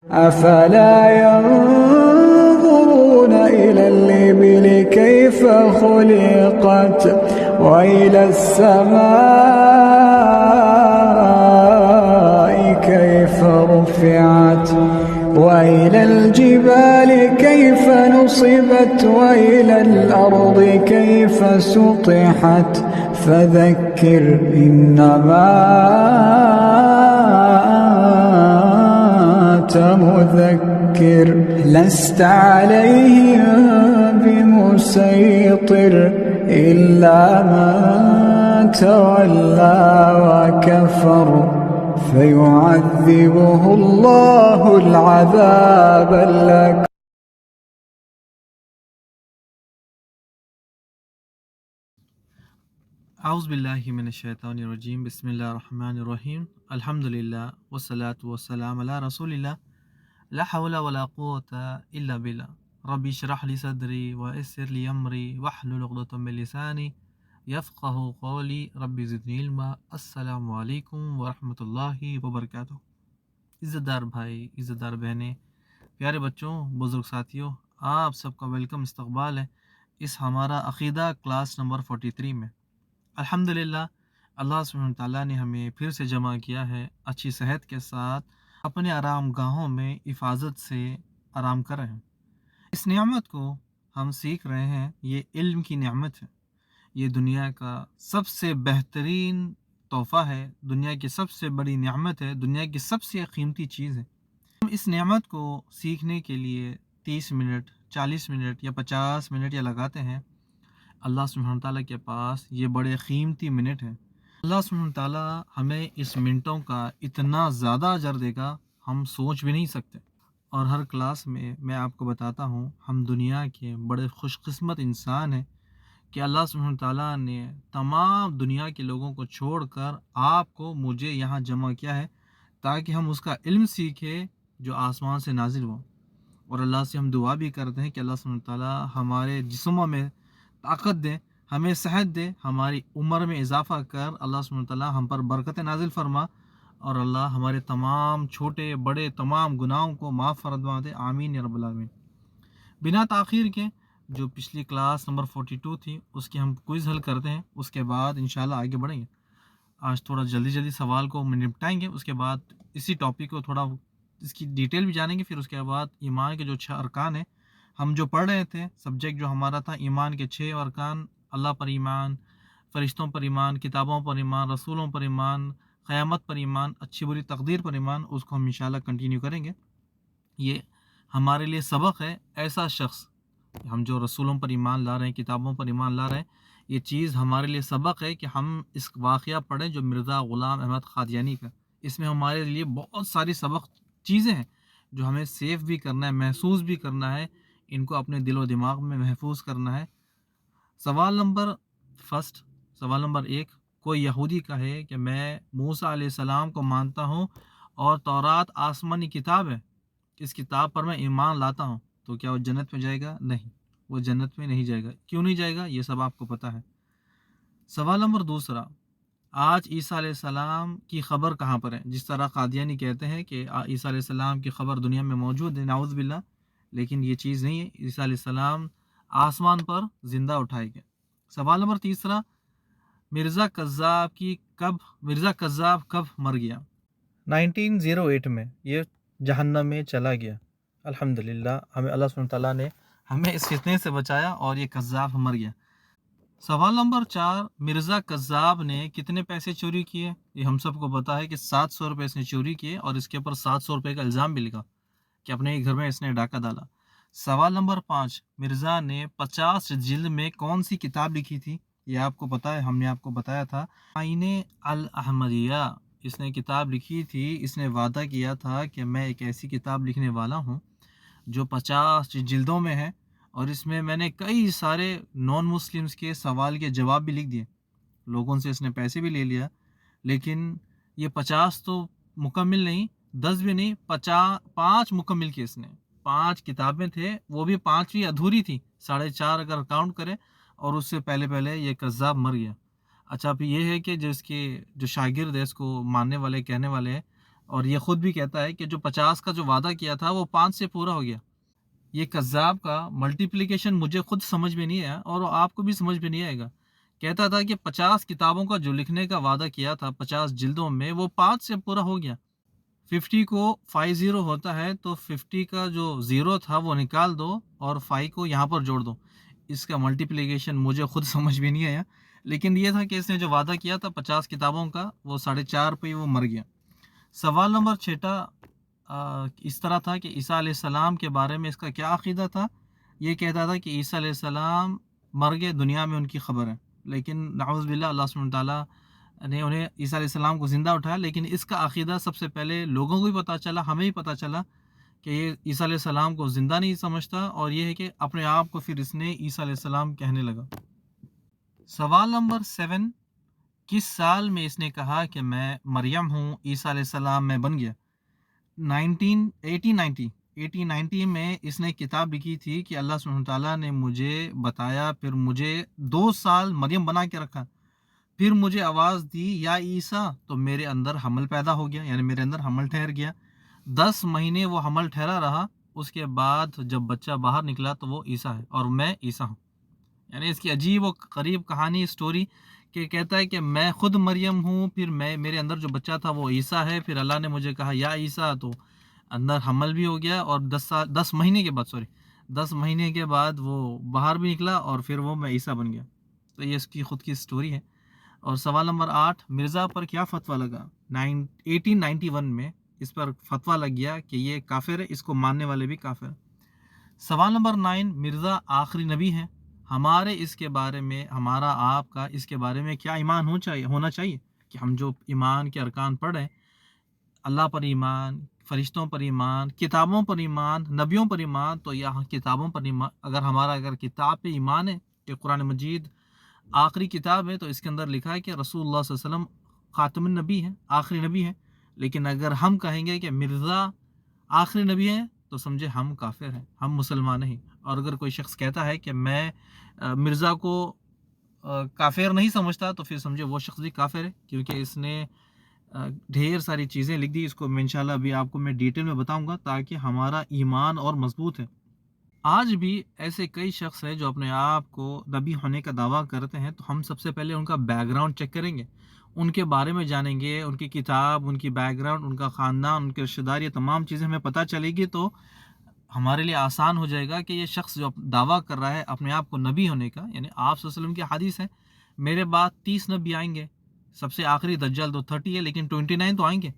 أفلا ينظرون إلى الإبل كيف خلقت وإلى السماء كيف رفعت وإلى الجبال كيف نصبت وإلى الأرض كيف سطحت فذكر إنما أنت مذكر لست عليهم بمسيطر إلا من تولى وكفر فيعذبه الله العذاب الأكبر. اعوذ باللہ من الشیطان الرجیم بسم اللہ الرحمن الرحیم الحمدللہ والصلاة والسلام علی رسول اللہ لا حول ولا قوة الا باللہ رب اشرح لی صدری ویسر لی امری واحلل عقدۃ من لسانی یفقہوا قولی رب زدنی علما. السلام علیکم ورحمۃ اللہ وبرکاتہ. عزت دار بھائی، عزت دار بہنیں، پیارے بچوں، بزرگ ساتھیوں، آپ سب کا ویلکم، استقبال ہے اس ہمارا عقیدہ کلاس نمبر 43 میں. الحمدللہ اللہ سبحانہ تعالیٰ نے ہمیں پھر سے جمع کیا ہے اچھی صحت کے ساتھ، اپنے آرام گاہوں میں حفاظت سے آرام کر رہے ہیں. اس نعمت کو ہم سیکھ رہے ہیں، یہ علم کی نعمت ہے، یہ دنیا کا سب سے بہترین تحفہ ہے، دنیا کی سب سے بڑی نعمت ہے، دنیا کی سب سے قیمتی چیز ہے. ہم اس نعمت کو سیکھنے کے لیے 30 منٹ 40 منٹ یا 50 منٹ یا لگاتے ہیں. اللہ سبحانہ تعالیٰ کے پاس یہ بڑے قیمتی منٹ ہیں. اللہ سبحانہ تعالیٰ ہمیں اس منٹوں کا اتنا زیادہ اجر دے گا ہم سوچ بھی نہیں سکتے. اور ہر کلاس میں آپ کو بتاتا ہوں ہم دنیا کے بڑے خوش قسمت انسان ہیں کہ اللہ سبحانہ تعالیٰ نے تمام دنیا کے لوگوں کو چھوڑ کر آپ کو مجھے یہاں جمع کیا ہے تاکہ ہم اس کا علم سیکھیں جو آسمان سے نازل ہو. اور اللہ سے ہم دعا بھی کرتے ہیں کہ اللہ سبحانہ تعالیٰ ہمارے جسموں میں طاقت دے، ہمیں صحت دے، ہماری عمر میں اضافہ کر اللہ سبحانہ تعالیٰ ہم پر برکت نازل فرما، اور اللہ ہمارے تمام چھوٹے بڑے تمام گناہوں کو معاف فرما دے. آمین یا رب العالمین. بنا تاخیر کے جو پچھلی کلاس نمبر 42 تھی اس کی ہم کوئز حل کرتے ہیں، اس کے بعد انشاءاللہ آگے بڑھیں گے. آج تھوڑا جلدی سوال کو نپٹائیں گے، اس کے بعد اسی ٹاپک کو تھوڑا اس کی ڈیٹیل بھی جانیں گے. پھر اس کے بعد ایمان کے جو 6 ارکان ہیں ہم جو پڑھ رہے تھے، سبجیکٹ جو ہمارا تھا ایمان کے 6 ارکان، اللہ پر ایمان، فرشتوں پر ایمان، کتابوں پر ایمان، رسولوں پر ایمان، قیامت پر ایمان، اچھی بری تقدیر پر ایمان، اس کو ہم انشاءاللہ کنٹینیو کریں گے. یہ ہمارے لیے سبق ہے. ایسا شخص، ہم جو رسولوں پر ایمان لا رہے ہیں، کتابوں پر ایمان لا رہے ہیں، یہ چیز ہمارے لیے سبق ہے کہ ہم اس واقعہ پڑھیں جو مرزا غلام احمد قادیانی کا. اس میں ہمارے لیے بہت ساری سبق چیزیں ہیں جو ہمیں سیف بھی کرنا ہے، محسوس بھی کرنا ہے، ان کو اپنے دل و دماغ میں محفوظ کرنا ہے. سوال نمبر 1، کوئی یہودی کہے کہ میں موسیٰ علیہ السلام کو مانتا ہوں اور تورات آسمانی کتاب ہے، اس کتاب پر میں ایمان لاتا ہوں، تو کیا وہ جنت میں جائے گا؟ نہیں، وہ جنت میں نہیں جائے گا. کیوں نہیں جائے گا؟ یہ سب آپ کو پتہ ہے. سوال نمبر 2، آج عیسیٰ علیہ السلام کی خبر کہاں پر ہے؟ جس طرح قادیانی کہتے ہیں کہ عیسیٰ علیہ السلام کی خبر دنیا میں موجود ہے، نعوذ باللہ، لیکن یہ چیز نہیں ہے. عیسیٰ علیہ السلام آسمان پر زندہ اٹھائے گئے. سوال نمبر 3، مرزا کذاب کب مر گیا؟ 1908 میں یہ جہنم میں چلا گیا. الحمدللہ ہمیں اللہ سبحانہ تعالیٰ نے ہمیں اس فتنے سے بچایا اور یہ کذاب مر گیا. سوال نمبر 4، مرزا کذاب نے کتنے پیسے چوری کیے؟ یہ ہم سب کو پتا ہے کہ 700 روپے اس نے چوری کیے اور اس کے اوپر 700 روپے کا الزام بھی لگا کہ اپنے گھر میں اس نے ڈاکہ ڈالا. سوال نمبر 5، مرزا نے 50 جلد میں کون سی کتاب لکھی تھی؟ یہ آپ کو پتا ہے، ہم نے آپ کو بتایا تھا، آئین الاحمدیہ. اس نے کتاب لکھی تھی، اس نے وعدہ کیا تھا کہ میں ایک ایسی کتاب لکھنے والا ہوں جو 50 جلدوں میں ہے، اور اس میں نے کئی سارے نان مسلمز کے سوال کے جواب بھی لکھ دیے. لوگوں سے اس نے پیسے بھی لے لیا، لیکن یہ 50 تو مکمل نہیں، 10 بھی نہیں، 5 مکمل کیے اس نے. 5 کتابیں تھے، وہ بھی 5ویں ادھوری تھی، 4.5 اگر کاؤنٹ کرے، اور اس سے پہلے یہ کذاب مر گیا. اچھا، اب یہ ہے کہ جو اس کے جو شاگرد ہے، اس کو ماننے والے کہنے والے ہیں، اور یہ خود بھی کہتا ہے کہ جو 50 کا جو وعدہ کیا تھا وہ 5 سے پورا ہو گیا۔ یہ کذاب کا ملٹیپلیکیشن مجھے خود سمجھ میں نہیں آیا اور آپ کو بھی سمجھ میں نہیں آئے گا۔ کہتا تھا کہ 50 کتابوں کا جو لکھنے کا وعدہ کیا تھا 50 جلدوں میں، وہ 5 سے پورا ہو گیا۔ 50 کو 50 ہوتا ہے تو 50 کا جو 0 تھا وہ نکال دو اور 5 کو یہاں پر جوڑ دو۔ اس کا ملٹیپلیکیشن مجھے خود سمجھ بھی نہیں آیا، لیکن یہ تھا کہ اس نے جو وعدہ کیا تھا 50 کتابوں کا، وہ 4.5 پہ ہی وہ مر گیا۔ سوال نمبر 6 اس طرح تھا کہ عیسیٰ علیہ السلام کے بارے میں اس کا کیا عقیدہ تھا۔ یہ کہتا تھا کہ عیسیٰ علیہ السلام مر گئے، دنیا میں ان کی خبر ہے، لیکن نعوذ باللہ اللہ سبحانہ وتعالیٰ نے انہیں عیسیٰ علیہ السلام کو زندہ اٹھایا۔ لیکن اس کا عقیدہ سب سے پہلے لوگوں کو بھی پتہ چلا، ہمیں بھی پتہ چلا کہ یہ عیسیٰ علیہ السلام کو زندہ نہیں سمجھتا، اور یہ ہے کہ اپنے آپ کو پھر اس نے عیسیٰ علیہ السلام کہنے لگا۔ سوال نمبر 7، کس سال میں اس نے کہا کہ میں مریم ہوں، عیسیٰ علیہ السلام میں بن گیا؟ 1890 میں اس نے کتاب لکھی تھی کہ اللہ سبحانہ تعالیٰ نے مجھے بتایا، پھر مجھے 2 سال مریم بنا کے رکھا، پھر مجھے آواز دی یا عیسیٰ، تو میرے اندر حمل پیدا ہو گیا، یعنی میرے اندر حمل ٹھہر گیا۔ 10 مہینے وہ حمل ٹھہرا رہا، اس کے بعد جب بچہ باہر نکلا تو وہ عیسیٰ ہے اور میں عیسیٰ ہوں۔ یعنی اس کی عجیب و غریب کہانی اسٹوری کہ کہتا ہے کہ میں خود مریم ہوں، پھر میرے اندر جو بچہ تھا وہ عیسیٰ ہے، پھر اللہ نے مجھے کہا یا عیسیٰ، تو اندر حمل بھی ہو گیا، اور 10 مہینے کے بعد وہ باہر بھی نکلا اور پھر وہ میں عیسیٰ بن گیا۔ تو یہ اس کی خود کی اسٹوری ہے۔ اور سوال نمبر 8، مرزا پر کیا فتویٰ لگا؟ 1891 میں اس پر فتویٰ لگ گیا کہ یہ کافر ہے، اس کو ماننے والے بھی کافر ہیں۔ سوال نمبر 9، مرزا آخری نبی ہے، ہمارے اس کے بارے میں، ہمارا آپ کا اس کے بارے میں کیا ایمان ہونا چاہیے کہ ہم جو ایمان کے ارکان پڑھ رہے ہیں، اللہ پر ایمان، فرشتوں پر ایمان، کتابوں پر ایمان، نبیوں پر ایمان، تو یہاں کتابوں پر ایمان، اگر کتاب پہ ایمان ہے کہ قرآن مجید آخری کتاب ہے، تو اس کے اندر لکھا ہے کہ رسول اللہ صلی اللہ علیہ وسلم خاتم النبی ہے، آخری نبی ہے۔ لیکن اگر ہم کہیں گے کہ مرزا آخری نبی ہے تو سمجھے ہم کافر ہیں، ہم مسلمان نہیں۔ اور اگر کوئی شخص کہتا ہے کہ میں مرزا کو کافر نہیں سمجھتا، تو پھر سمجھے وہ شخص بھی کافر ہے، کیونکہ اس نے ڈھیر ساری چیزیں لکھ دی۔ اس کو میں انشاءاللہ ابھی آپ کو میں ڈیٹیل میں بتاؤں گا تاکہ ہمارا ایمان اور مضبوط ہے۔ آج بھی ایسے کئی شخص ہیں جو اپنے آپ کو نبی ہونے کا دعویٰ کرتے ہیں، تو ہم سب سے پہلے ان کا بیک گراؤنڈ چیک کریں گے، ان کے بارے میں جانیں گے، ان کی کتاب، ان کی بیک گراؤنڈ، ان کا خاندان، ان کے رشتہ دار، یہ تمام چیزیں ہمیں پتہ چلے گی، تو ہمارے لیے آسان ہو جائے گا کہ یہ شخص جو دعویٰ کر رہا ہے اپنے آپ کو نبی ہونے کا، یعنی آپ صلی اللہ علیہ وسلم کی حدیث ہے میرے بعد 30 نبی آئیں گے، سب سے آخری دجال تو 30 ہے، لیکن 29 تو آئیں گے،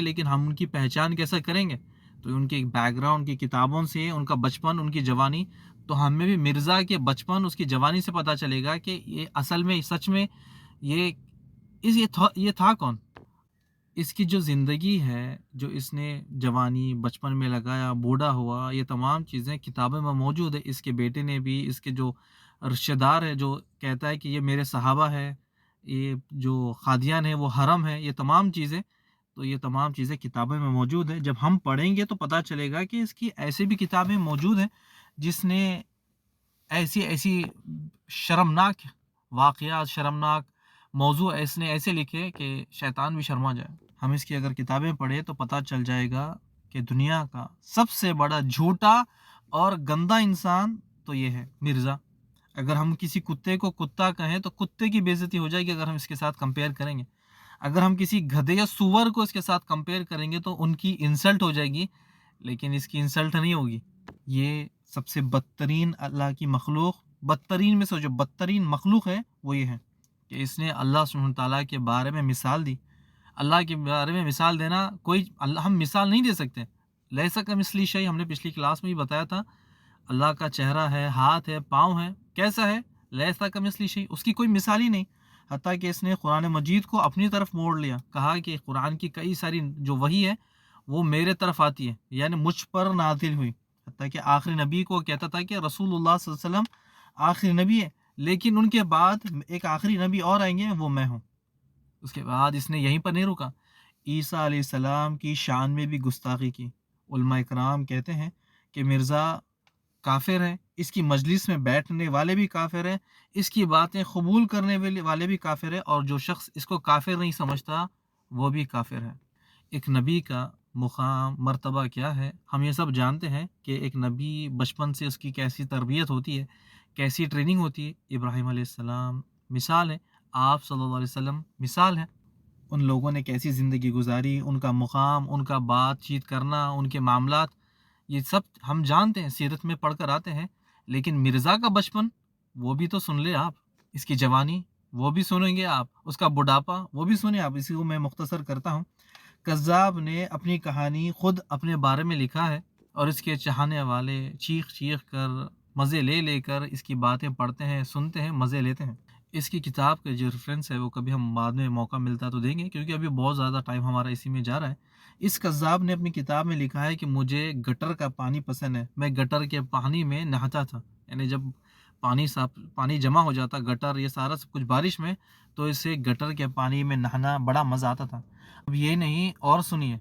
لیکن ہم ان کی پہچان کیسے کریں گے؟ تو ان کے بیک گراؤنڈ کی کتابوں سے، ان کا بچپن، ان کی جوانی، تو ہمیں بھی مرزا کے بچپن، اس کی جوانی سے پتہ چلے گا کہ یہ اصل میں، سچ میں یہ تھا کون۔ اس کی جو زندگی ہے، جو اس نے جوانی بچپن میں لگایا، بوڑھا ہوا، یہ تمام چیزیں کتابیں میں موجود ہے۔ اس کے بیٹے نے بھی، اس کے جو رشتہ دار ہے، جو کہتا ہے کہ یہ میرے صحابہ ہے، یہ جو قادیان ہے وہ حرم ہے، یہ تمام چیزیں کتابیں میں موجود ہیں۔ جب ہم پڑھیں گے تو پتہ چلے گا کہ اس کی ایسی بھی کتابیں موجود ہیں جس نے ایسی شرمناک واقعات، شرمناک موضوع ایسے لکھے کہ شیطان بھی شرما جائے۔ ہم اس کی اگر کتابیں پڑھیں تو پتہ چل جائے گا کہ دنیا کا سب سے بڑا جھوٹا اور گندا انسان تو یہ ہے مرزا۔ اگر ہم کسی کتے کو کتا کہیں تو کتے کی بے عزتی ہو جائے گی اگر ہم اس کے ساتھ کمپیئر کریں گے۔ اگر ہم کسی گدھے یا سور کو اس کے ساتھ کمپیئر کریں گے تو ان کی انسلٹ ہو جائے گی، لیکن اس کی انسلٹ نہیں ہوگی۔ یہ سب سے بدترین اللہ کی مخلوق، بدترین میں سے جو بدترین مخلوق ہے وہ یہ ہے کہ اس نے اللہ سبحانہ تعالیٰ کے بارے میں مثال دی۔ اللہ کے بارے میں مثال دینا، ہم مثال نہیں دے سکتے۔ لیسا کمثلہ شیء، ہم نے پچھلی کلاس میں بھی بتایا تھا، اللہ کا چہرہ ہے، ہاتھ ہے، پاؤں ہے، کیسا ہے؟ لیسا کمثلہ شیء، اس کی کوئی مثال ہی نہیں۔ حتیٰ کہ اس نے قرآن مجید کو اپنی طرف موڑ لیا، کہا کہ قرآن کی کئی ساری جو وحی ہے وہ میرے طرف آتی ہے، یعنی مجھ پر نازل ہوئی۔ حتیٰ کہ آخری نبی کو کہتا تھا کہ رسول اللہ صلی اللہ علیہ وسلم آخری نبی ہے، لیکن ان کے بعد ایک آخری نبی اور آئیں گے، وہ میں ہوں۔ اس کے بعد اس نے یہیں پر نہیں رکا، عیسیٰ علیہ السلام کی شان میں بھی گستاخی کی۔ علماء اکرام کہتے ہیں کہ مرزا کافر ہے، اس کی مجلس میں بیٹھنے والے بھی کافر ہیں، اس کی باتیں قبول کرنے والے بھی کافر ہیں، اور جو شخص اس کو کافر نہیں سمجھتا وہ بھی کافر ہے۔ ایک نبی کا مقام مرتبہ کیا ہے. ہم یہ سب جانتے ہیں کہ ایک نبی بچپن سے اس کی کیسی تربیت ہوتی ہے، کیسی ٹریننگ ہوتی ہے. ابراہیم علیہ السلام مثال ہے، آپ صلی اللہ علیہ وسلم مثال ہے. ان لوگوں نے کیسی زندگی گزاری، ان کا مقام، ان کا بات چیت کرنا، ان کے معاملات، یہ سب ہم جانتے ہیں، سیرت میں پڑھ کر آتے ہیں. لیکن مرزا کا بچپن وہ بھی تو سن لے آپ، اس کی جوانی وہ بھی سنیں گے آپ، اس کا بڑھاپا وہ بھی سنیں آپ. اسی کو میں مختصر کرتا ہوں. کذاب نے اپنی کہانی خود اپنے بارے میں لکھا ہے، اور اس کے چاہنے والے چیخ چیخ کر مزے لے لے کر اس کی باتیں پڑھتے ہیں، سنتے ہیں، مزے لیتے ہیں. اس کی کتاب کا جو ریفرنس ہے وہ کبھی ہم بعد میں موقع ملتا تو دیں گے، کیونکہ ابھی بہت زیادہ ٹائم ہمارا اسی میں جا رہا ہے. اس کذاب نے اپنی کتاب میں لکھا ہے کہ مجھے گٹر کا پانی پسند ہے، میں گٹر کے پانی میں نہاتا تھا. یعنی جب پانی جمع ہو جاتا گٹر یہ سارا سب کچھ بارش میں، تو اسے گٹر کے پانی میں نہانا بڑا مزہ آتا تھا. اب یہ نہیں، اور سنیے،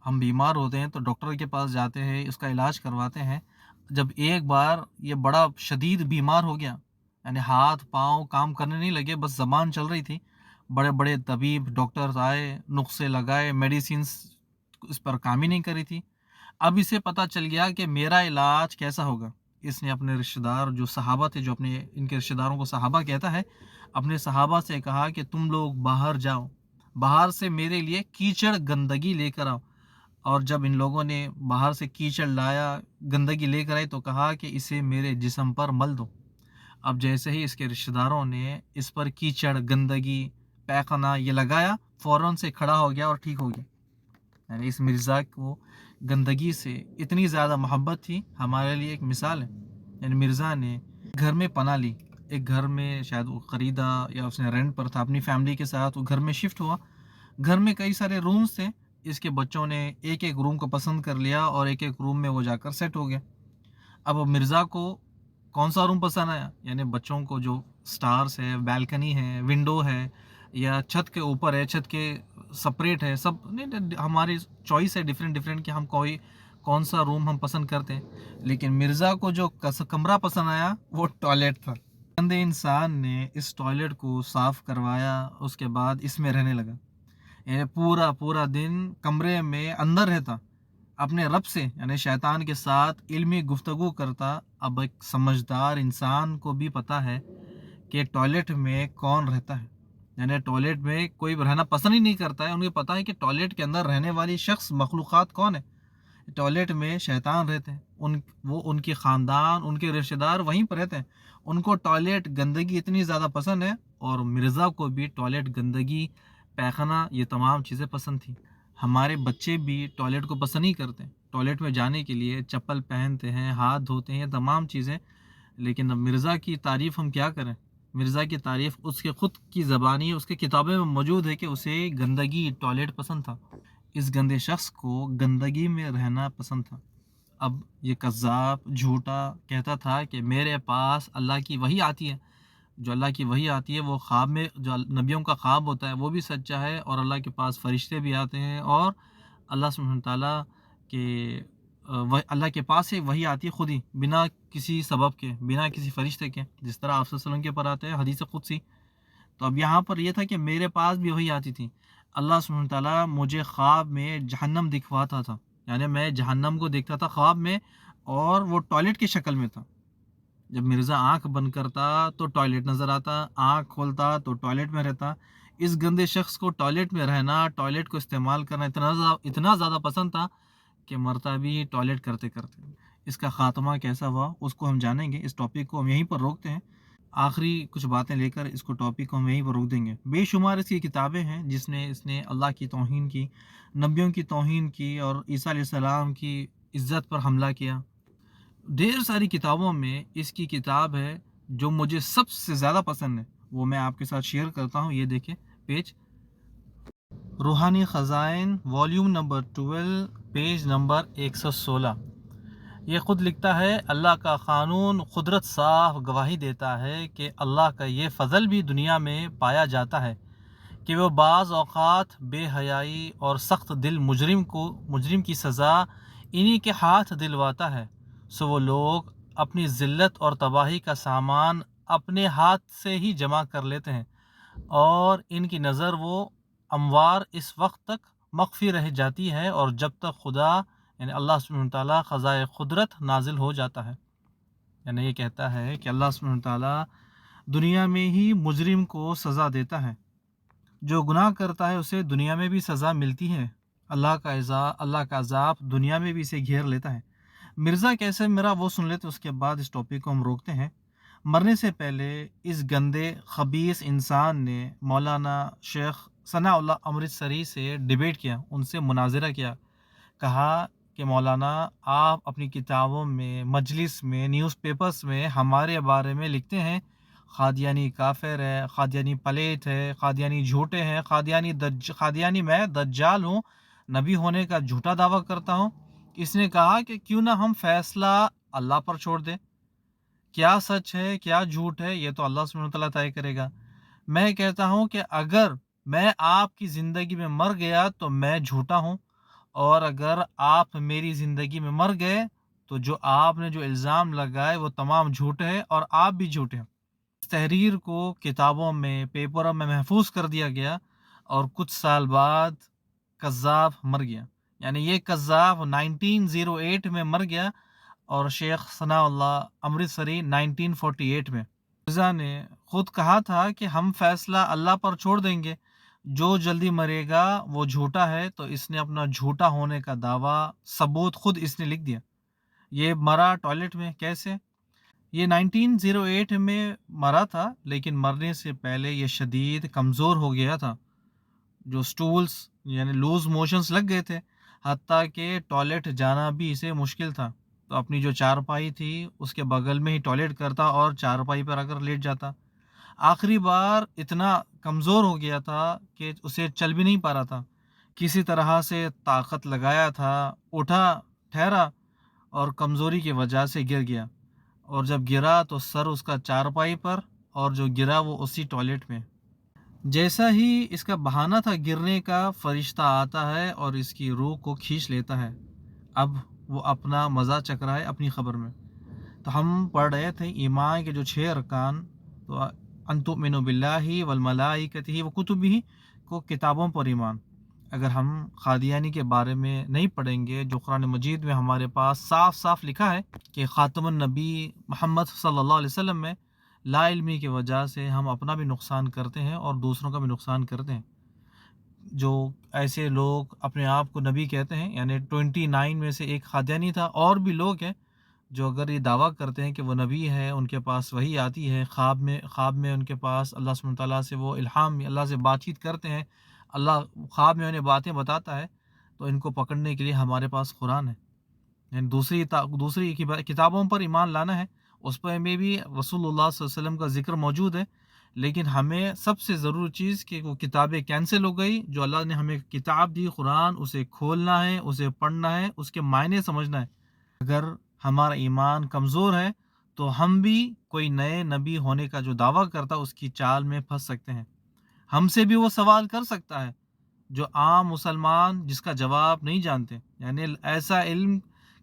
ہم بیمار ہوتے ہیں تو ڈاکٹر کے پاس جاتے ہیں، اس کا علاج کرواتے ہیں. جب ایک بار یہ بڑا شدید بیمار ہو گیا، یعنی ہاتھ پاؤں کام کرنے نہیں لگے، بس زبان چل رہی تھی، بڑے بڑے طبیب ڈاکٹرز آئے، نسخے لگائے، میڈیسینس اس پر کام ہی نہیں کری تھی. اب اسے پتہ چل گیا کہ میرا علاج کیسا ہوگا. اس نے اپنے رشتہ دار جو صحابہ تھے، جو اپنے ان کے رشتہ داروں کو صحابہ کہتا ہے، اپنے صحابہ سے کہا کہ تم لوگ باہر جاؤ، باہر سے میرے لیے کیچڑ گندگی لے کر آؤ. اور جب ان لوگوں نے باہر سے کیچڑ لایا، گندگی لے کر آئے، تو کہا کہ اسے میرے جسم پر مل دو. اب جیسے ہی اس کے رشتہ داروں نے اس پر کیچڑ گندگی پیخانہ یہ لگایا، فوراً سے کھڑا ہو گیا اور ٹھیک ہو گیا. یعنی اس مرزا کو گندگی سے اتنی زیادہ محبت تھی، ہمارے لیے ایک مثال ہے. یعنی مرزا نے گھر میں پناہ لی، ایک گھر میں شاید وہ خریدا یا اس نے رینٹ پر تھا، اپنی فیملی کے ساتھ وہ گھر میں شفٹ ہوا. گھر میں کئی سارے رومز تھے، اس کے بچوں نے ایک ایک روم کو پسند کر لیا اور ایک ایک روم میں وہ جا کر سیٹ ہو گیا. اب مرزا کو کون سا روم پسند آیا؟ یعنی بچوں کو جو سٹارز ہے، بالکنی ہے، ونڈو ہے، یا چھت کے اوپر ہے، چھت کے سپریٹ ہے، سب ہماری چوائس ہے ڈیفرنٹ ڈیفرنٹ کہ ہم کون سا روم ہم پسند کرتے ہیں. لیکن مرزا کو جو کمرہ پسند آیا وہ ٹوائلٹ تھا. گندے انسان نے اس ٹوائلٹ کو صاف کروایا، اس کے بعد اس میں رہنے لگا. یعنی پورا دن کمرے میں اندر رہتا، اپنے رب سے یعنی شیطان کے ساتھ علمی گفتگو کرتا. اب ایک سمجھدار انسان کو بھی پتہ ہے کہ ٹوائلٹ میں کون رہتا ہے، یعنی ٹوائلٹ میں کوئی رہنا پسند ہی نہیں کرتا ہے. انہیں پتہ ہے کہ ٹوائلٹ کے اندر رہنے والی شخص مخلوقات کون ہے. ٹوائلٹ میں شیطان رہتے ہیں، وہ ان کے خاندان، ان کے رشتہ دار وہیں پر رہتے ہیں. ان کو ٹوائلٹ گندگی اتنی زیادہ پسند ہے، اور مرزا کو بھی ٹوائلٹ گندگی پیخانہ یہ تمام چیزیں پسند تھیں. ہمارے بچے بھی ٹوائلٹ کو پسند نہیں کرتے، ٹوائلٹ میں جانے کے لیے چپل پہنتے ہیں، ہاتھ دھوتے ہیں، تمام چیزیں. لیکن اب مرزا کی تعریف ہم کیا کریں؟ مرزا کی تعریف اس کے خود کی زبانی، اس کی کتابیں میں موجود ہے کہ اسے گندگی ٹوائلٹ پسند تھا. اس گندے شخص کو گندگی میں رہنا پسند تھا. اب یہ کذاب جھوٹا کہتا تھا کہ میرے پاس اللہ کی وحی آتی ہے. جو اللہ کی وحی آتی ہے وہ خواب میں، جو نبیوں کا خواب ہوتا ہے وہ بھی سچا ہے، اور اللہ کے پاس فرشتے بھی آتے ہیں، اور اللہ سبحانہ تعالیٰ کے اللہ کے پاس سے وحی آتی ہے خود ہی، بنا کسی سبب کے، بنا کسی فرشتے کے، جس طرح آپ صلی اللہ علیہ وسلم کے پر آتے ہیں حدیث قدسی. تو اب یہاں پر یہ تھا کہ میرے پاس بھی وحی آتی تھی. اللہ سبحانہ تعالیٰ مجھے خواب میں جہنم دکھواتا تھا، یعنی میں جہنم کو دیکھتا تھا خواب میں، اور وہ ٹوائلٹ کی شکل میں تھا. جب مرزا آنکھ بند کرتا تو ٹوائلٹ نظر آتا، آنکھ کھولتا تو ٹوائلٹ میں رہتا. اس گندے شخص کو ٹوائلٹ میں رہنا، ٹوائلٹ کو استعمال کرنا اتنا زیادہ پسند تھا کہ مرتا بھی ٹوائلٹ کرتے کرتے. اس کا خاتمہ کیسا ہوا اس کو ہم جانیں گے. اس ٹاپک کو ہم یہیں پر روکتے ہیں، آخری کچھ باتیں لے کر اس کو ٹاپک کو ہم یہیں پر روک دیں گے. بے شمار اس کی کتابیں ہیں اس نے اللہ کی توہین کی، نبیوں کی توہین کی، اور عیسیٰ علیہ السلام کی عزت پر حملہ کیا. ڈھیر ساری کتابوں میں اس کی کتاب ہے جو مجھے سب سے زیادہ پسند ہے، وہ میں آپ کے ساتھ شیئر کرتا ہوں. یہ دیکھیں پیج، روحانی خزائن، والیوم نمبر 12، پیج نمبر 116. یہ خود لکھتا ہے، اللہ کا قانون قدرت صاف گواہی دیتا ہے کہ اللہ کا یہ فضل بھی دنیا میں پایا جاتا ہے کہ وہ بعض اوقات بے حیائی اور سخت دل مجرم کی سزا انہی کے ہاتھ دلواتا ہے. سو وہ لوگ اپنی ذلت اور تباہی کا سامان اپنے ہاتھ سے ہی جمع کر لیتے ہیں، اور ان کی نظر وہ اموار اس وقت تک مخفی رہ جاتی ہے، اور جب تک خدا یعنی اللہ سبحانہ تعالیٰ خزائے قدرت نازل ہو جاتا ہے. یعنی یہ کہتا ہے کہ اللہ سبحانہ تعالیٰ دنیا میں ہی مجرم کو سزا دیتا ہے، جو گناہ کرتا ہے اسے دنیا میں بھی سزا ملتی ہے، اللہ کا عذاب دنیا میں بھی اسے گھیر لیتا ہے. مرزا کیسے مرا وہ سن لیتے، اس کے بعد اس ٹاپک کو ہم روکتے ہیں. مرنے سے پہلے اس گندے خبیث انسان نے مولانا شیخ ثناء اللہ امرتسری سے ڈیبیٹ کیا، ان سے مناظرہ کیا. کہا کہ مولانا آپ اپنی کتابوں میں، مجلس میں، نیوز پیپرز میں ہمارے بارے میں لکھتے ہیں قادیانی کافر ہے، قادیانی پلیٹ ہے، قادیانی جھوٹے ہیں، قادیانی میں دجال ہوں، نبی ہونے کا جھوٹا دعویٰ کرتا ہوں. اس نے کہا کہ کیوں نہ ہم فیصلہ اللہ پر چھوڑ دیں، کیا سچ ہے کیا جھوٹ ہے یہ تو اللہ سبحانہ وتعالیٰ طے کرے گا. میں کہتا ہوں کہ اگر میں آپ کی زندگی میں مر گیا تو میں جھوٹا ہوں، اور اگر آپ میری زندگی میں مر گئے تو جو آپ نے جو الزام لگائے وہ تمام جھوٹے ہیں، اور آپ بھی جھوٹے ہیں. اس تحریر کو کتابوں میں، پیپروں میں محفوظ کر دیا گیا، اور کچھ سال بعد کذاب مر گیا. یعنی یہ کذاب 1908 میں مر گیا، اور شیخ ثناء اللہ امرتسری 1948 میں. مرزا نے خود کہا تھا کہ ہم فیصلہ اللہ پر چھوڑ دیں گے، جو جلدی مرے گا وہ جھوٹا ہے. تو اس نے اپنا جھوٹا ہونے کا دعویٰ ثبوت خود اس نے لکھ دیا. یہ مرا ٹوائلٹ میں کیسے؟ یہ 1908 میں مرا تھا، لیکن مرنے سے پہلے یہ شدید کمزور ہو گیا تھا. جو سٹولز یعنی لوز موشنز لگ گئے تھے، حتیٰ کہ ٹوائلٹ جانا بھی اسے مشکل تھا. تو اپنی جو چارپائی تھی اس کے بغل میں ہی ٹوائلٹ کرتا اور چارپائی پر آ کر لیٹ جاتا. آخری بار اتنا کمزور ہو گیا تھا کہ اسے چل بھی نہیں پا رہا تھا. کسی طرح سے طاقت لگایا تھا، اٹھا، ٹھہرا، اور کمزوری کی وجہ سے گر گیا. اور جب گرا تو سر اس کا چارپائی پر، اور جو گرا وہ اسی ٹوائلٹ میں. جیسا ہی اس کا بہانہ تھا گرنے کا، فرشتہ آتا ہے اور اس کی روح کو کھینچ لیتا ہے. اب وہ اپنا مزہ چک رہا ہے اپنی خبر میں. تو ہم پڑھ رہے تھے ایمان کے جو 6 ارکان، تو ان تؤمنوا باللہ والملائکتہ وکتبہ کو کتابوں پر ایمان. اگر ہم قادیانی کے بارے میں نہیں پڑھیں گے، جو قرآن مجید میں ہمارے پاس صاف صاف لکھا ہے کہ خاتم النبی محمد صلی اللہ علیہ وسلم میں لا علمی کی وجہ سے ہم اپنا بھی نقصان کرتے ہیں اور دوسروں کا بھی نقصان کرتے ہیں. جو ایسے لوگ اپنے آپ کو نبی کہتے ہیں، یعنی 29 میں سے ایک قادیانی تھا، اور بھی لوگ ہیں جو اگر یہ دعویٰ کرتے ہیں کہ وہ نبی ہے، ان کے پاس وحی آتی ہے، خواب میں ان کے پاس اللہ سبحانہ تعالیٰ سے وہ الہام، اللہ سے بات چیت کرتے ہیں، اللہ خواب میں انہیں باتیں بتاتا ہے. تو ان کو پکڑنے کے لیے ہمارے پاس قرآن ہے. یعنی دوسری کتابوں پر ایمان لانا ہے، اس پر میں بھی رسول اللہ صلی اللہ علیہ وسلم کا ذکر موجود ہے. لیکن ہمیں سب سے ضروری چیز کہ وہ کتابیں کینسل ہو گئی، جو اللہ نے ہمیں کتاب دی قرآن، اسے کھولنا ہے، اسے پڑھنا ہے، اس کے معنی سمجھنا ہے. اگر ہمارا ایمان کمزور ہے تو ہم بھی کوئی نئے نبی ہونے کا جو دعویٰ کرتا اس کی چال میں پھنس سکتے ہیں. ہم سے بھی وہ سوال کر سکتا ہے جو عام مسلمان جس کا جواب نہیں جانتے، یعنی ایسا علم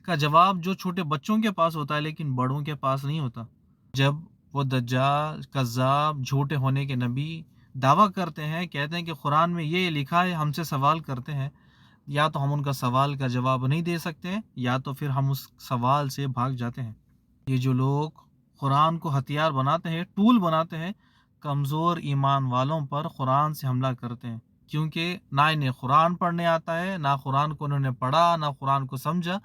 کا جواب جو چھوٹے بچوں کے پاس ہوتا ہے لیکن بڑوں کے پاس نہیں ہوتا. جب وہ دجال، کذاب، جھوٹے ہونے کے نبی دعویٰ کرتے ہیں، کہتے ہیں کہ قرآن میں یہ لکھا ہے، ہم سے سوال کرتے ہیں، یا تو ہم ان کا سوال کا جواب نہیں دے سکتے ہیں، یا تو پھر ہم اس سوال سے بھاگ جاتے ہیں. یہ جو لوگ قرآن کو ہتھیار بناتے ہیں، ٹول بناتے ہیں، کمزور ایمان والوں پر قرآن سے حملہ کرتے ہیں، کیونکہ نہ انہیں قرآن پڑھنے آتا ہے، نہ قرآن کو انہوں نے پڑھا، نہ قرآن کو سمجھا.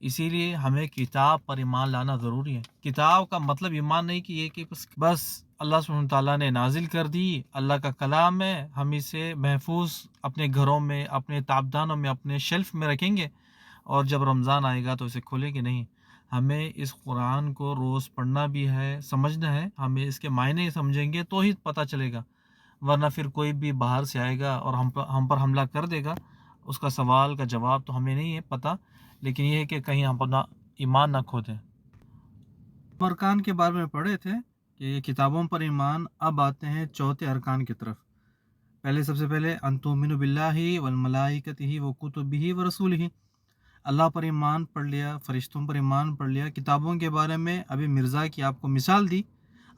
اسی لیے ہمیں کتاب پر ایمان لانا ضروری ہے. کتاب کا مطلب ایمان نہیں کہ یہ کہ بس اللہ سبحانہ تعالیٰ نے نازل کر دی، اللہ کا کلام ہے، ہم اسے محفوظ اپنے گھروں میں، اپنے تابدانوں میں، اپنے شیلف میں رکھیں گے، اور جب رمضان آئے گا تو اسے کھولیں گے. نہیں، ہمیں اس قرآن کو روز پڑھنا بھی ہے، سمجھنا ہے. ہمیں اس کے معنی سمجھیں گے تو ہی پتہ چلے گا، ورنہ پھر کوئی بھی باہر سے آئے گا اور ہم پر حملہ کر دے گا. اس کا سوال کا جواب تو ہمیں نہیں ہے پتہ، لیکن یہ ہے کہ کہیں ہم اپنا ایمان نہ کھو دیں. ارکان کے بارے میں پڑھے تھے کہ یہ کتابوں پر ایمان. اب آتے ہیں چوتھے ارکان کی طرف. سب سے پہلے ان تؤمنوا باللہ والملائکتہ وکتبہ ورسولہ. اللہ پر ایمان پڑھ لیا، فرشتوں پر ایمان پڑھ لیا. کتابوں کے بارے میں ابھی مرزا کی آپ کو مثال دی.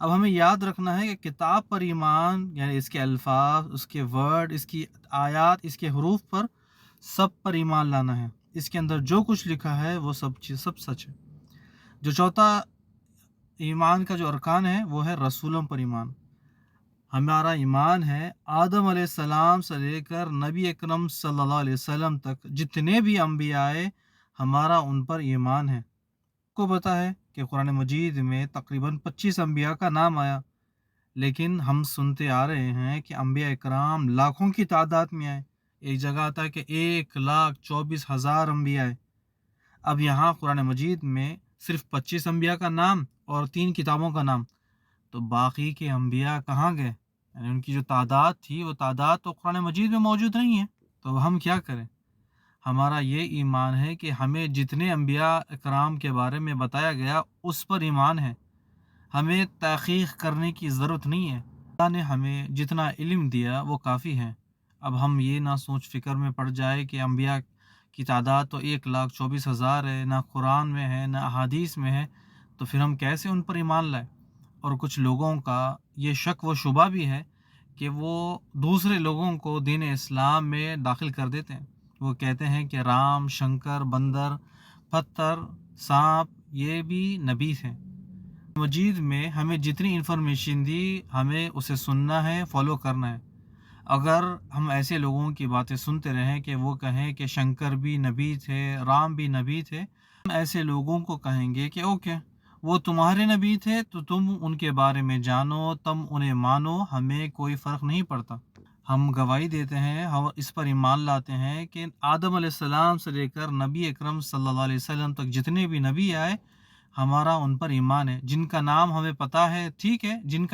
اب ہمیں یاد رکھنا ہے کہ کتاب پر ایمان یعنی اس کے الفاظ، اس کے ورڈ، اس کی آیات، اس کے حروف پر سب پر ایمان لانا ہے، اس کے اندر جو کچھ لکھا ہے وہ سب چیز سب سچ ہے۔ جو چوتھا ایمان کا جو ارکان ہے وہ ہے رسولوں پر ایمان۔ ہمارا ایمان ہے آدم علیہ السلام سے لے کر نبی اکرم صلی اللہ علیہ وسلم تک جتنے بھی انبیاء آئے، ہمارا ان پر ایمان ہے۔ کو پتہ ہے کہ قرآن مجید میں تقریباً 25 انبیاء کا نام آیا، لیکن ہم سنتے آ رہے ہیں کہ انبیاء اکرام لاکھوں کی تعداد میں آئے۔ ایک جگہ آتا ہے کہ 1,24,000 انبیاء آئے۔ اب یہاں قرآن مجید میں صرف 25 انبیاء کا نام اور 3 کتابوں کا نام، تو باقی کے انبیاء کہاں گئے؟ یعنی ان کی جو تعداد تھی وہ تعداد تو قرآن مجید میں موجود نہیں ہے، تو اب ہم کیا کریں؟ ہمارا یہ ایمان ہے کہ ہمیں جتنے انبیاء اکرام کے بارے میں بتایا گیا اس پر ایمان ہے، ہمیں تحقیق کرنے کی ضرورت نہیں ہے۔ اللہ نے ہمیں جتنا علم دیا وہ کافی ہے۔ اب ہم یہ نہ سوچ فکر میں پڑ جائے کہ انبیاء کی تعداد تو 1,24,000 ہے، نہ قرآن میں ہے نہ احادیث میں ہے، تو پھر ہم کیسے ان پر ایمان لائیں؟ اور کچھ لوگوں کا یہ شک و شبہ بھی ہے کہ وہ دوسرے لوگوں کو دین اسلام میں داخل کر دیتے ہیں۔ وہ کہتے ہیں کہ رام، شنکر، بندر، پتھر، سانپ یہ بھی نبی تھے۔ مجید میں ہمیں جتنی انفارمیشن دی ہمیں اسے سننا ہے، فالو کرنا ہے۔ اگر ہم ایسے لوگوں کی باتیں سنتے رہیں کہ وہ کہیں کہ شنکر بھی نبی تھے، رام بھی نبی تھے، ہم ایسے لوگوں کو کہیں گے کہ اوکے وہ تمہارے نبی تھے تو تم ان کے بارے میں جانو، تم انہیں مانو، ہمیں کوئی فرق نہیں پڑتا۔ ہم گواہی دیتے ہیں اور اس پر ایمان لاتے ہیں کہ آدم علیہ السلام سے لے کر نبی اکرم صلی اللہ علیہ وسلم تک جتنے بھی نبی آئے ہمارا ان پر ایمان ہے۔ جن کا نام ہمیں پتہ ہے ٹھیک ہے، جن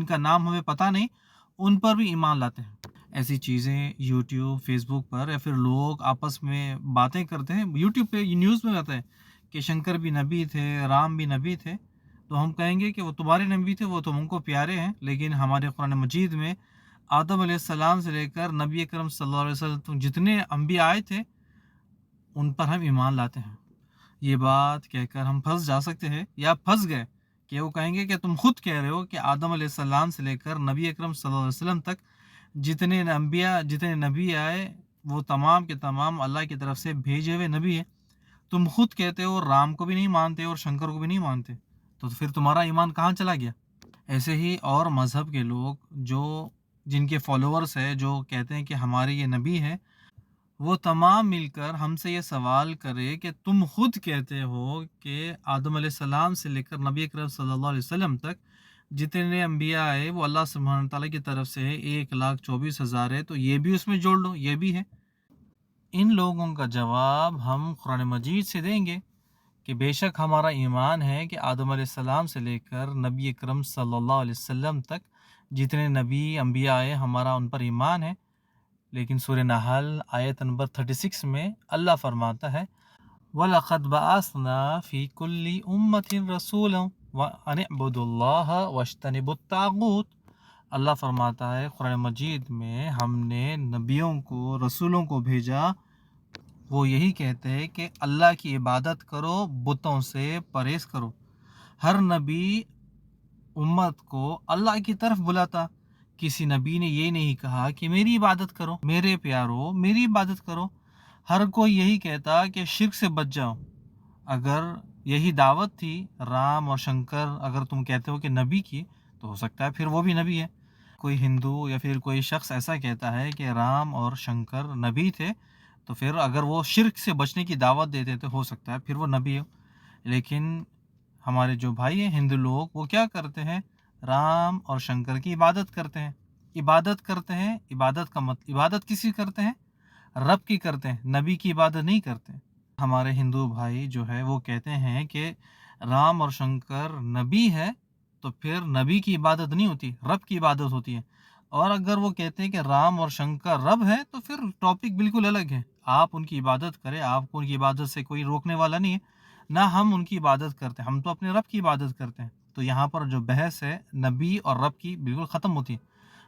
کا نام ہمیں پتہ نہیں ان پر بھی ایمان لاتے ہیں۔ ایسی چیزیں یوٹیوب، فیس بک پر یا پھر لوگ آپس میں باتیں کرتے ہیں، یوٹیوب پہ نیوز میں آتا ہے کہ شنکر بھی نبی تھے، رام بھی نبی تھے، تو ہم کہیں گے کہ وہ تمہارے نبی تھے، وہ تم ان کو پیارے ہیں، لیکن ہمارے قرآن مجید میں آدم علیہ السلام سے لے کر نبی اکرم صلی اللہ علیہ وسلم جتنے انبیاء آئے تھے ان پر ہم ایمان لاتے ہیں۔ یہ بات کہہ کر ہم پھنس جا سکتے ہیں یا پھنس گئے کہ وہ کہیں گے کہ تم خود کہہ رہے ہو کہ آدم علیہ السلام سے لے کر نبی اکرم صلی اللہ علیہ وسلم تک جتنے نبی آئے وہ تمام کے تمام اللہ کی طرف سے بھیجے ہوئے نبی ہیں۔ تم خود کہتے ہو رام کو بھی نہیں مانتے اور شنکر کو بھی نہیں مانتے، تو پھر تمہارا ایمان کہاں چلا گیا؟ ایسے ہی اور مذہب کے لوگ جن کے فالوورز ہیں جو کہتے ہیں کہ ہمارے یہ نبی ہیں، وہ تمام مل کر ہم سے یہ سوال کرے کہ تم خود کہتے ہو کہ آدم علیہ السلام سے لے کر نبی اکرم صلی اللہ علیہ وسلم تک جتنے انبیاء آئے وہ اللہ سبحانہ تعالیٰ کی طرف سے 1,24,000 ہے، تو یہ بھی اس میں جوڑ لو، یہ بھی ہے۔ ان لوگوں کا جواب ہم قرآن مجید سے دیں گے کہ بے شک ہمارا ایمان ہے کہ آدم علیہ السلام سے لے کر نبی اکرم صلی اللہ علیہ وسلم تک جتنے نبی انبیاء آئے ہمارا ان پر ایمان ہے۔ لیکن سورہ نحل آیت نمبر 36 میں اللہ فرماتا ہے وَلَقَدْ بَعَثْنَا فِي كُلِّ أُمَّةٍ رَسُولًا وَأَنِ اعْبُدُوا اللَّهَ وَاجْتَنِبُوا الطَّاغُوتَ۔ اللہ فرماتا ہے قرآن مجید میں ہم نے نبیوں کو، رسولوں کو بھیجا، وہ یہی کہتے ہیں کہ اللہ کی عبادت کرو، بتوں سے پرہیز کرو۔ ہر نبی امت کو اللہ کی طرف بلاتا، کسی نبی نے یہ نہیں کہا کہ میری عبادت کرو، میرے پیارو میری عبادت کرو۔ ہر کوئی یہی کہتا کہ شرک سے بچ جاؤ۔ اگر یہی دعوت تھی رام اور شنکر، اگر تم کہتے ہو کہ نبی کی، تو ہو سکتا ہے پھر وہ بھی نبی ہے۔ کوئی ہندو یا پھر کوئی شخص ایسا کہتا ہے کہ رام اور شنکر نبی تھے، تو پھر اگر وہ شرک سے بچنے کی دعوت دیتے تو ہو سکتا ہے پھر وہ نبی ہو۔ لیکن ہمارے جو بھائی ہیں ہندو لوگ، وہ کیا کرتے ہیں؟ رام اور شنکر کی عبادت کرتے ہیں۔ عبادت کسی کرتے ہیں؟ رب کی کرتے ہیں، نبی کی عبادت نہیں کرتے۔ ہمارے ہندو بھائی جو ہے وہ کہتے ہیں کہ رام اور شنکر نبی ہے تو پھر نبی کی عبادت نہیں ہوتی، رب کی عبادت ہوتی ہے۔ اور اگر وہ کہتے ہیں کہ رام اور شنکر رب ہے تو پھر ٹاپک بالکل الگ ہے۔ آپ ان کی عبادت کریں، آپ کو ان کی عبادت سے کوئی روکنے والا نہیں ہے، نہ ہم ان کی عبادت کرتے ہیں، ہم تو اپنے رب کی عبادت کرتے ہیں۔ تو یہاں پر جو بحث ہے نبی اور رب کی بالکل ختم ہوتی ہے۔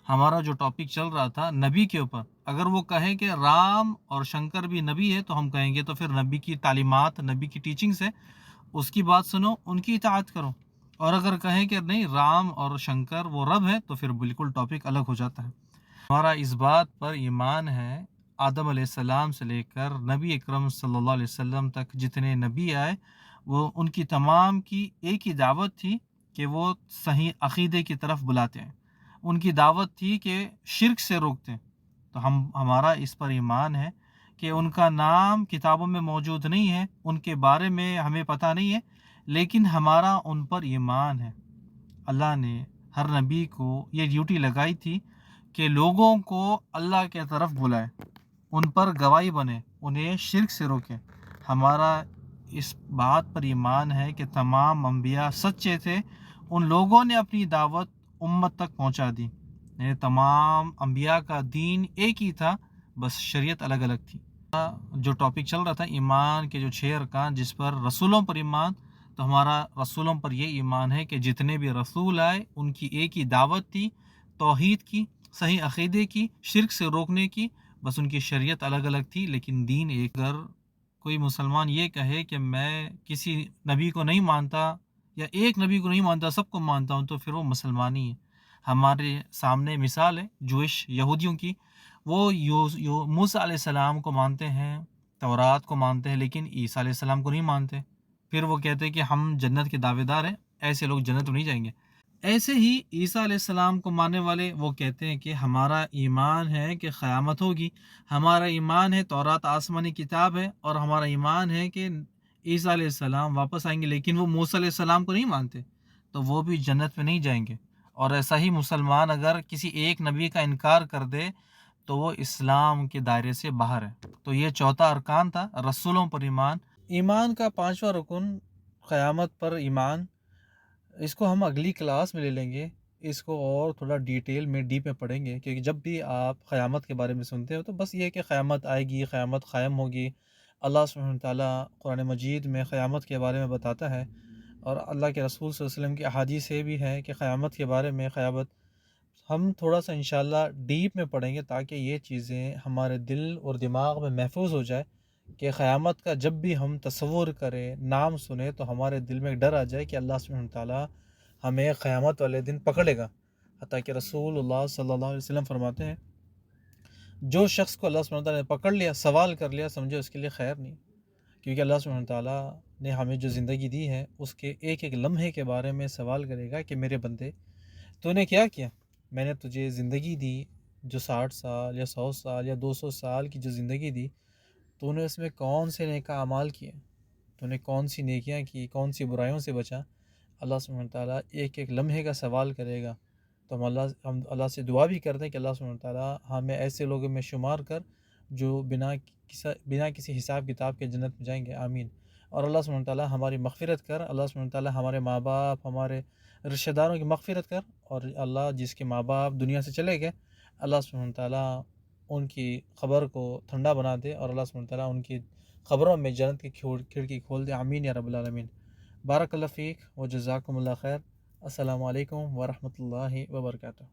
ہمارا جو ٹاپک چل رہا تھا نبی کے اوپر، اگر وہ کہیں کہ رام اور شنکر بھی نبی ہے تو ہم کہیں گے تو پھر نبی کی تعلیمات، نبی کی ٹیچنگز ہے، اس کی بات سنو، ان کی اطاعت کرو۔ اور اگر کہیں کہ نہیں رام اور شنکر وہ رب ہے تو پھر بالکل ٹاپک الگ ہو جاتا ہے۔ ہمارا اس بات پر ایمان ہے آدم علیہ السلام سے لے کر نبی اکرم صلی اللہ علیہ وسلم تک جتنے نبی آئے وہ ان کی تمام کی ایک ہی دعوت تھی کہ وہ صحیح عقیدے کی طرف بلاتے ہیں. ان کی دعوت تھی کہ شرک سے روکتے ہیں. تو ہمارا اس پر ایمان ہے کہ ان کا نام کتابوں میں موجود نہیں ہے، ان کے بارے میں ہمیں پتہ نہیں ہے، لیکن ہمارا ان پر ایمان ہے. اللہ نے ہر نبی کو یہ ڈیوٹی لگائی تھی کہ لوگوں کو اللہ کے طرف بلائے، ان پر گواہی بنے، انہیں شرک سے روکیں. ہمارا اس بات پر ایمان ہے کہ تمام انبیاء سچے تھے، ان لوگوں نے اپنی دعوت امت تک پہنچا دی. یعنی تمام انبیاء کا دین ایک ہی تھا، بس شریعت الگ الگ تھی. جو ٹاپک چل رہا تھا ایمان کے جو 6 ارکان جس پر رسولوں پر ایمان، تو ہمارا رسولوں پر یہ ایمان ہے کہ جتنے بھی رسول آئے ان کی ایک ہی دعوت تھی، توحید کی، صحیح عقیدے کی، شرک سے روکنے کی. بس ان کی شریعت الگ الگ تھی لیکن دین ایک. اگر کوئی مسلمان یہ کہے کہ میں کسی نبی کو نہیں مانتا یا ایک نبی کو نہیں مانتا سب کو مانتا ہوں، تو پھر وہ مسلمانی ہے. ہمارے سامنے مثال ہے جوئش یہودیوں کی. وہ موسیٰ علیہ السلام کو مانتے ہیں، تورات کو مانتے ہیں، لیکن عیسیٰ علیہ السلام کو نہیں مانتے. پھر وہ کہتے ہیں کہ ہم جنت کے دعوے دار ہیں، ایسے لوگ جنت میں نہیں جائیں گے. ایسے ہی عیسیٰ علیہ السلام کو ماننے والے وہ کہتے ہیں کہ ہمارا ایمان ہے کہ قیامت ہوگی، ہمارا ایمان ہے تورات آسمانی کتاب ہے، اور ہمارا ایمان ہے کہ عیسیٰ علیہ السلام واپس آئیں گے، لیکن وہ موسیٰ علیہ السلام کو نہیں مانتے، تو وہ بھی جنت میں نہیں جائیں گے. اور ایسا ہی مسلمان اگر کسی ایک نبی کا انکار کر دے تو وہ اسلام کے دائرے سے باہر ہے. تو یہ چوتھا ارکان تھا رسولوں پر ایمان. ایمان کا 5واں رکن قیامت پر ایمان. اس کو ہم اگلی کلاس میں لے لیں گے، اس کو اور تھوڑا ڈیٹیل میں ڈیپ میں پڑھیں گے، کیونکہ جب بھی آپ قیامت کے بارے میں سنتے ہو تو بس یہ کہ قیامت آئے گی، قیامت قائم ہوگی. اللہ سبحانہ وتعالیٰ قرآن مجید میں قیامت کے بارے میں بتاتا ہے، اور اللہ کے رسول صلی اللہ علیہ وسلم کی احادیث سے بھی ہے کہ قیامت کے بارے میں قیامت ہم تھوڑا سا انشاءاللہ ڈیپ میں پڑھیں گے تاکہ یہ چیزیں ہمارے دل اور دماغ میں محفوظ ہو جائے کہ قیامت کا جب بھی ہم تصور کریں، نام سنیں، تو ہمارے دل میں ایک ڈر آ جائے کہ اللہ سبحانہ وتعالیٰ ہمیں قیامت والے دن پکڑے گا. حتیٰ کہ رسول اللہ صلی اللہ علیہ وسلم فرماتے ہیں جو شخص کو اللہ سبحانہ وتعالیٰ نے پکڑ لیا، سوال کر لیا، سمجھو اس کے لیے خیر نہیں، کیونکہ اللہ سبحانہ وتعالیٰ نے ہمیں جو زندگی دی ہے اس کے ایک ایک لمحے کے بارے میں سوال کرے گا کہ میرے بندے تو نے کیا کیا؟ میں نے تجھے زندگی دی جو 60 سال یا 100 سال یا 200 سال کی جو زندگی دی، تو نے اس میں کون سے نیک اعمال کیے؟ تو نے کون سی نیکیاں کی، کون سی برائیوں سے بچا؟ اللہ سبحانہ وتعالیٰ ایک ایک لمحے کا سوال کرے گا. تو ہم اللہ سے دعا بھی کرتے ہیں کہ اللہ سبحانہ وتعالیٰ ہمیں ایسے لوگوں میں شمار کر جو بنا کسی حساب کتاب کے جنت میں جائیں گے. آمین. اور اللہ سبحانہ وتعالیٰ ہماری مغفرت کر. اللہ سبحانہ وتعالیٰ ہمارے ماں باپ، ہمارے رشتہ داروں کی مغفرت کر. اور اللہ جس کے ماں باپ دنیا سے چلے گئے، اللہ سبحانہ وتعالیٰ ان کی قبر کو ٹھنڈا بنا دے، اور اللہ سبحانہ وتعالیٰ ان کی قبروں میں جنت کی کھڑکی کھول دے. آمین یا رب العالمین. بارک اللہ فیک و جزاکم اللہ خیر. السلام علیکم ورحمۃ اللہ وبرکاتہ.